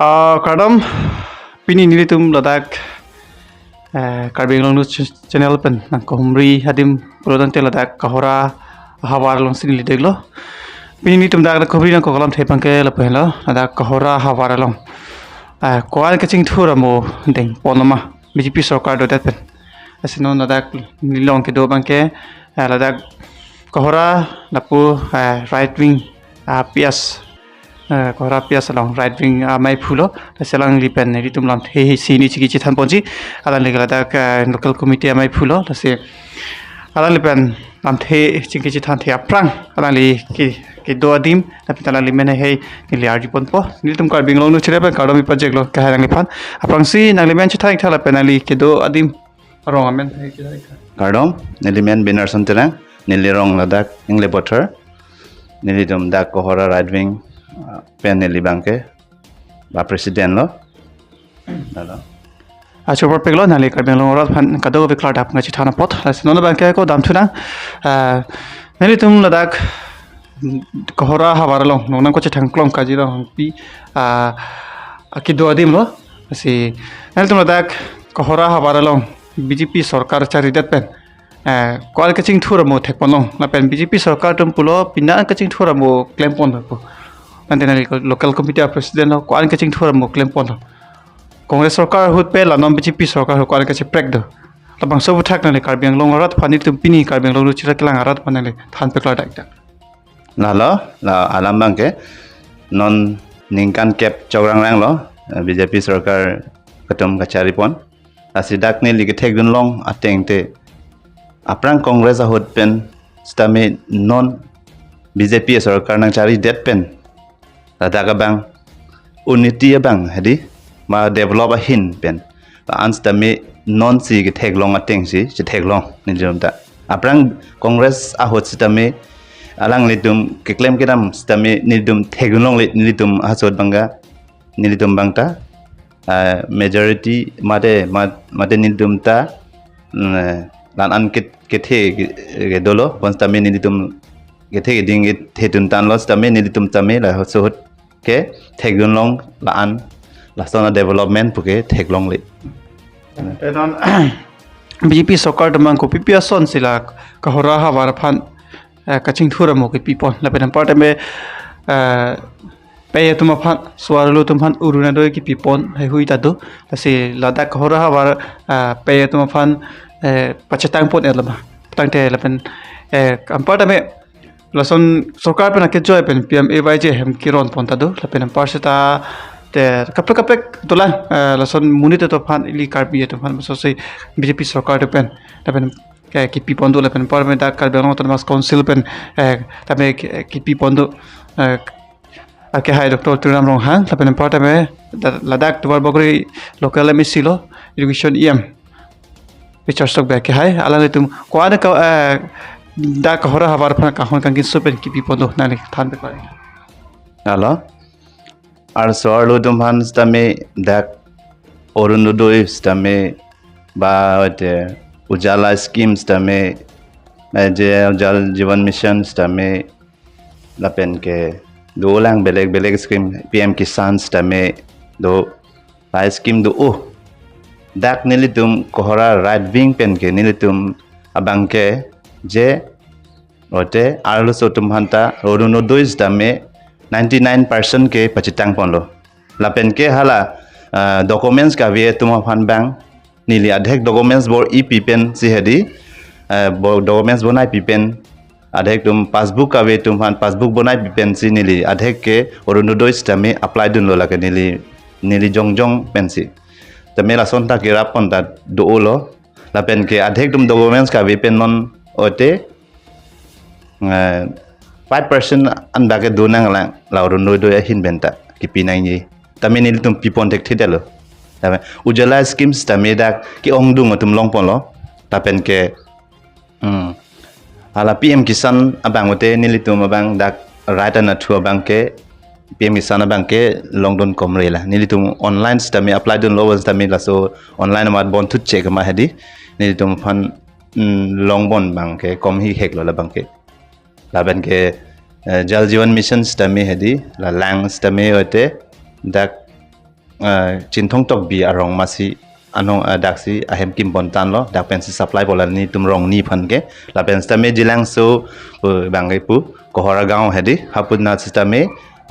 Kadam pini nili tum ladak karbing long channel pen nang kohumri hadim produng te ladak kahora hawar long sin li deglo pini ni tum dak kohumri nang kokalam thepang ke la pehlo ladak kahora hawar long koal kaching thura mo deng ponama BJP sarkar do dat pen asino ladak nilong ke do bangke ladak kahora lapu right wing PS kohora pias along right wing mai phulo selang lipen ri tum lam he sini chigi chithan ponji alan legala da local committee mai phulo se alan lipen lam the chigi chithan the aprang alan li ki do adim tapi tala limen he ki liar jipon po ni tum kar binglong nu chire ba kadomi project lo ka harang lipan aprang si nang limen chithan thala penali ki do adim rong amen he ki Kardom, nilimen binar santerang, nilirong ladak ingle butter, nilidum dak kohora right wing pen nilibangke, ba presiden lo, nalo. Chopper peglo nali karbeng long rat phan kado be klar dap ngachi thana pot nono bangke ko dam thuna nali tum ladak kohora hawar long nong ko chithang klong kaji lo pi akido adim lo si nali tum ladak kohora hawar long BJP sarkar chari dat pen kwal kaching thura mo thek ponong na pen BJP sarkar tum pulo pina kaching thura mo claim pon ko nanti local committee president lo kwal kaching thura mo claim pon Congress sarkar hut pe la nom BJP sarkar ho kwal kachi prek do labang sobu thak na le karbeng long rat phani tum pini karbeng long chira klang rat panale than pe klar dak dak Nalo, la alam bangke, non ningkan kep chograng lang lo, BJP sarkar ketum kacari pon, asidak ni lagi tek dun long ateng te, aprang Congress hut pen, stame non BJP sarkar nang cari det pen, ladaga bang, unity bang hadi, ma develop a hin pen, ans stame non si ke tek long ateng si tek long ni jom ta, aprang Congress ahut stame alang litum ke claim kedam stame nidum thegulong litum hasod banga nilitum bangta majority mate nidum ta lan an kethe ke dolo bon stame nilitum kethe ding hetun tan los stame nilitum tame la hasod ke thegulong la an la sona development puke theglong le edan BJP sarkar damang ko PPS son sila kahora hawar phan kaching thura mo ke pipon la pen part me pe tuma phan swarlo tum phan uruna do ki pipon hai hui ta do se ladak hora hawar pe tuma phan pachatang pon elama tangte la pen part me lason sarkar pen ke joy pen PM AYJ hem kiron pon ta do la pen part ta te kapek tola lason munite to phan ili karbi to phan so se BJP sarkar to pen la pen kipi pondo la pen parliament kar belong to mas council pen tame kipi pondo ke hai Dr. Turam Rong Hang la pen part me ladak tuar bogri local MEC lo irrigation Richard Stock back ke hai ala tum ko ada ka da ka hora habar phan ka hon kan kin so pen kipi pondo na le than pe pare Nalo, ar soarlo dumhan stame dak orunudoi stame ba te Ujala schemes tame Jal Jivan Mission tame lapen ke do lang beleg scheme PM Kisan tame do la scheme do dak nilitum kohora right wing pen ke nilitum abang ke je ote arlo sotum hanta roduno dois tame 99% ke pachitang ponlo lapen ke hala documents ka vie tuma fan bang nili adhek documents bor pen si hedi documents bonai pen adhek tum passbook ave tum han passbook bonai pen si nili adhek ke orunodoi stame apply dun lo lake nili jongjong pen si tame la sonta ke rapon ta do lo la pen ke adhek tum documents ka ve pen non ote 5% anda ke dunang la orunodoi hin benta ki pinai ni tame nili tum pipon tek thidelo Ujala schemes tame dak ki ongdung tum longpon lo tapen ke ala PM Kisan abang ote nilitum abang dak right na thu abang ke PM Kisan abang ke longdon komre la nilitum online tame apply dun lowers tame la so online mat bon thut check ma hedi nilitum fan longbon bang ke kom hi hek lo la bang ke la ben ke Jal Jivan Mission tame hedi la lang tame ote dak chin thong tok bi arong masi anong daksi ahem kim bon tan lo dak pen si supply bola ni tum rong ni phan ke la pen sta me jilang so bangai pu kohora gaon hedi hapun na sta me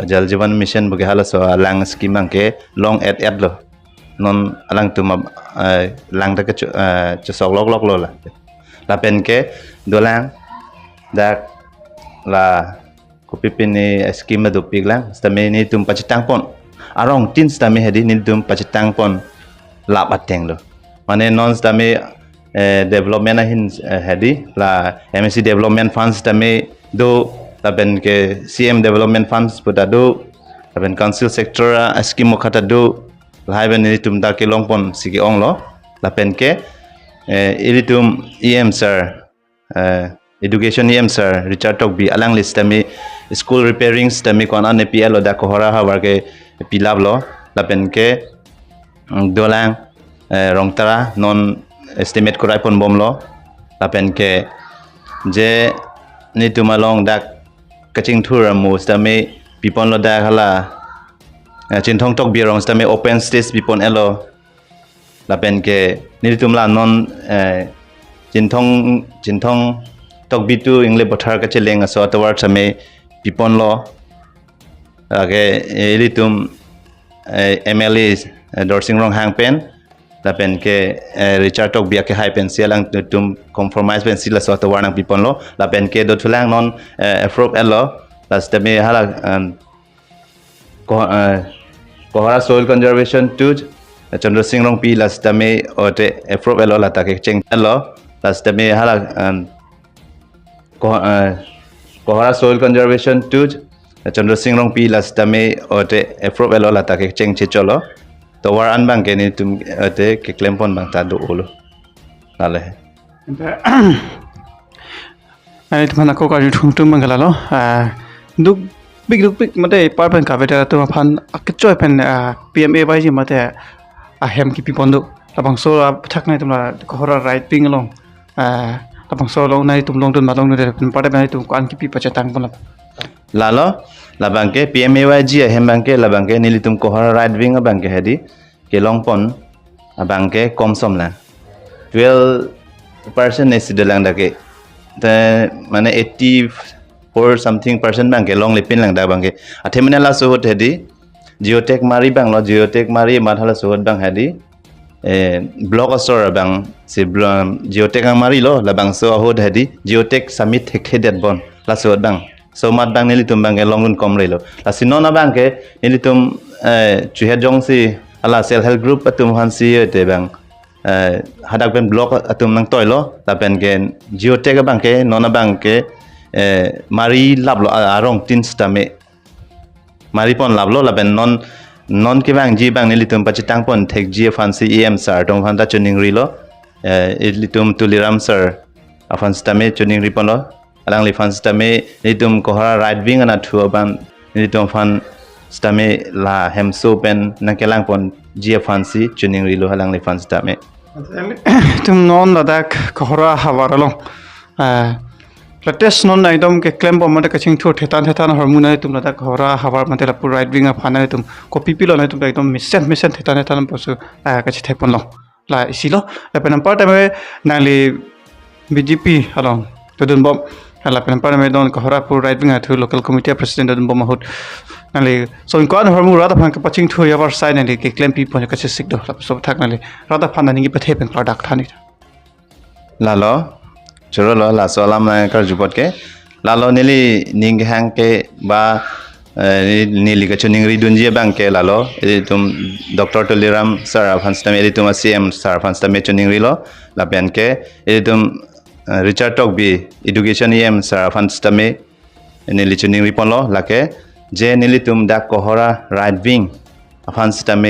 jal jivan mission bage hala so lang scheme ang ke long at lo non alang tum lang ta ke cho sok lok lo la pen ke dolang dak la kopipin ni scheme do piglang sta me ni tum pachitang pon arong tin sta me hedi ni tum pachitang pon la bateng lo mane non sta me development hin hedi la MSC development funds sta me do la ben ke CM development funds puta do la ben council sector scheme khata do la ben ni tum da ke longpon sigi ong lo la pen ke ilitum EM sir education EM sir Richard Tokbi alang list me school repairing stami kon an PL da kohora ha warke pilab lo la pen ke dolang rongtara non estimate korai pon bom lo la pen ke je ni tumalong dak kaching thura mu stami pipon lo da hala chinthong tok bi rong stami open stage pipon elo la pen ke ni tumla non chinthong tok bi tu ingle bothar ka cheleng aso tawar chame pipon lo age elitum MLA dorsing rong hang pen la pen ke Richard Tok bia ke high pen sialang tum compromise pen sila so tawar nang pipon lo la pen ke do thulang non afrop elo last me hala kohara soil conservation to Chandra Singh rong pi last me ote afrop elo la ta ke cheng elo last me hala kohara soil conservation to Chandra Singh rong pi last me ote afrop elo la ta ke cheng che cholo to war an bang ke ni tum ote ke klempon bang ta do olo lale ai tumana ko ka thung tum mangala lo duk big mate par pen ka beta to phan akchoi pen PMA bai ji mate a hem ki pipon do labang so thak nai tumla kohora right ping long labang so long nai tum long tun ma long ne pen par pen tum kan ki pi pacha tang pon lalo labang ke PMA ji hem bang ke labang ke nili tum kohora right wing bang ke hedi ke long pon abang ke komsom la 12% is dalang da ke the mane 84 something percent bang ke long lepin lang da bang ke athemina la so hot hedi geotech mari bang lo geotech mari mathala so hot bang hedi block asor bang si geotech ang mari lo la bang so hot hedi geotech summit hedet bon la so hot bang so mat bang nili tum bang ke longun kom relo la sinona bang ke nili tum chuhe jong si ala self help group atum han si te bang hadak ben block atum nang toy lo la pen ke geotech bang ke nona bang ke mari lablo arong tin stame mari pon lablo la ben non ke bang ji bang nili tum pachitang pon thek ji fancy EM sir tong han da chuning ri lo litum tuliram sir afan stame chuning ri pon lo alang li fan stame litum kohara right wing ana thu ban litum fan stame la hemso pen nakelang pon ji fancy chuning ri lo halang li fan stame tum non ladak kohora hawara long latest non naidom ke claim bom mate kaching thu thetan hormona tum ladak kohora hawar mate la pur right wing a phana tum copy pilo na tum ekdom mission thetan posu kachi thepon long la isilo la penam part me nali BJP along tudun bom la penam part me don kohora pur right wing a thu local committee president dun bom hot nali so in kon hormu rada phan ka paching thu yavar side nali ke claim pi pon kachi sik do la so thak nali rada phan ningi pathe pen product thani lalo choro lo la solam na kar jupot ke lalo nili ning hang ke ba nili ka chuning ri dunji bang ke lalo tum Dr. Tuliram sir afan stam tum CM sir afan stam chuning ri lo la pen ke tum Richard Tokbi education EM sir afan stam nili chuning ri pon lo la ke je nili tum dak kohora right wing afan stam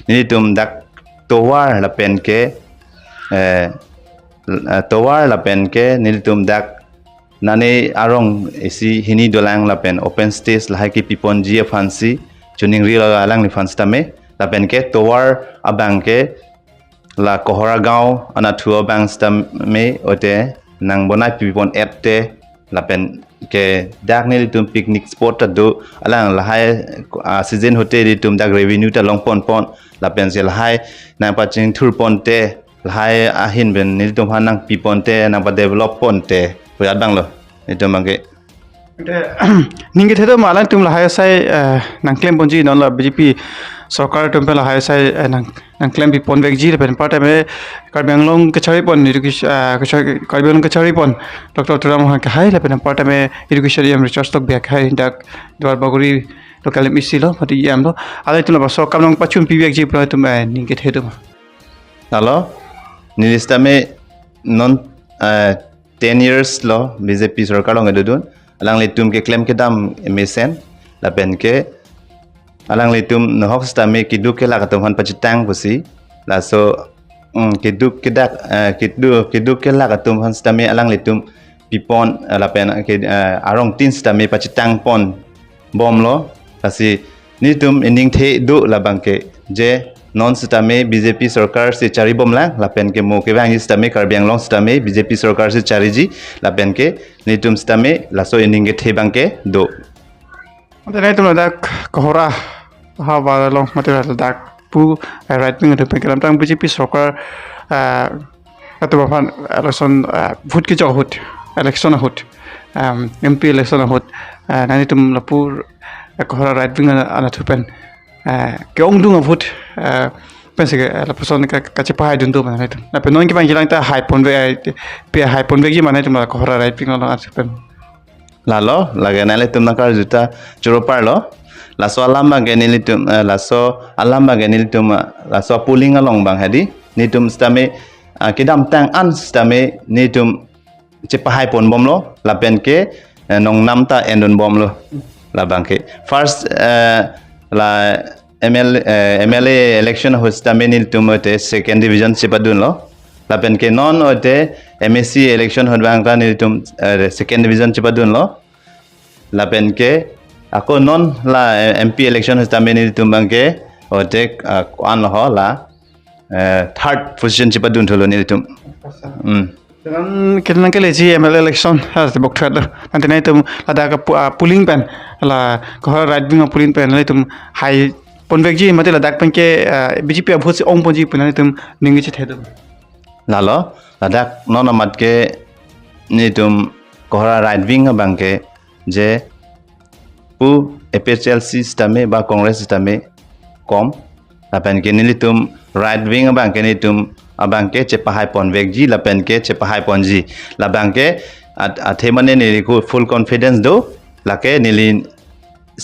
nili tum dak towar la pen ke towar la pen ke nilitum dak nane arong isi hini dolang la pen open stage la ki pipon ji fancy chuning ri la alang ni fancy tame la pen ke towar abang ke la kohora gaon ana thuo bang stam me ote nang bonai pipon ette la pen ke dak ni tum picnic spot ta do alang la hai season hotel tum dak revenue ta long pon pon la pen se la hai nang pa ching thur pon te la hai ahin ben ni tum hanang pi pon te nang pa develop pon te huyat bang lo ni tum bang ke ninge thedo malan tum la hai sai nang claim bonji non la BJP सरकार tumpe la hai sai nang claim bi pon vekji pen part time Karbi Anglong kachari pon education Karbi Anglong kachari pon Dr. Turam ha ka hai la pen part time education yam research tok back hai dak dwar baguri local misi lo pati yam lo alai tum la so kam long pachum pi vekji pra tum ninge thedo alo nilista me non 10 years lo BJP sarkar long edudun alang le tum ke claim ke dam mesen la pen ke alang le tum no hox ta me kidu ke la ka tum han pachitang pusi la so kidu ke la ka tum han sta me alang le tum pipon la pen ke arong tin sta me pachitang pon bom lo kasi ni tum ending the du la bangke je non sta me BJP sarkar se chari bom la pen ke mo ke bang sta me Karbi Anglong sta me BJP sarkar se chari ji la pen ke ni tum sta me la so ending ke the bangke do Ante tum la dak kohora ha ba long material dak pu right wing to pe kalam tang BJP sarkar atwa fan election vote ki jahut election hut MP election hut nani tum la pur kohora right wing ana thupen ke ong dung vote pense que la persona que che pai dun tu mana tum na pe non ki bang jilang ta high pon ve pe high pon ve ji mana tum la kohora right wing la thupen lalo lage nale tum nakar juta churo par lo laso alam bang ke nili tum laso alam bang ke nili tum laso pulling along bang hadi ni tum stame kidam tang an stame ni tum chepahai pon bom lo la pen ke nong nam ta endon bom lo la bang ke first la MLA election hostame nil tum te second division chepadun lo la pen ke non ote MSc election hot bang ka nil tum second division chepadun lo la pen ke ako non la MP election hostame nil tum bang ke ote an lo la third position chepadun tholo nil tum dan kilan ke leji MLA election ha te bok thad ante nai tum ada ka pulling pen la kohora right wing pulling pen nai tum high pon vekji mate la dak pen ke BJP vote se ong ponji pen nai tum ningi che thedo lalo ladak non amat ke ni tum kohora right wing bang ke je pu APHLC stame ba congress stame kom lapen ke ni tum right wing bang ke ni tum abang ke chepahai pon vekji lapen ke chepahai ponji la bang ke athemane ni ko full confidence do lake nili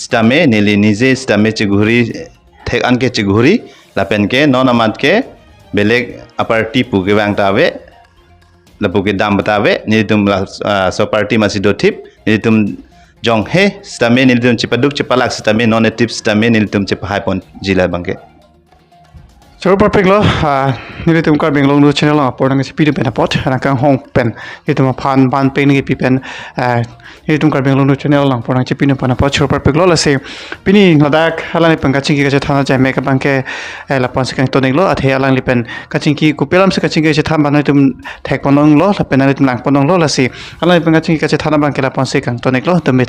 stame nili nije stame chiguri thek an ke chiguri lapen ke non amat ke beleg aparti pu ke bang tawe lapu ke dam batawe ni tum so party masido tip ni tum jong he stame ni tum chipaduk chipalak stame non native stame ni tum chipahai pon jila bangke Choro perfect lo ni tum Karbi Anglong no channel la por nang speed pen pot na kang hong pen ni tum phan ban pe ni pi pen ni tum Karbi Anglong no channel la por nang chipin pen pot choro perfect lo la se pini ngadak halang ni pen ka chingki ka che thana jai me ka bang ke la pon se kang to ning lo athe halang li pen ka chingki ku pelam se ka chingki che tham ban ni tum thek ponong lo la pen ni tum lang ponong lo la se halang ni pen ka chingki ka che thana bang ke la pon se kang to ning lo tum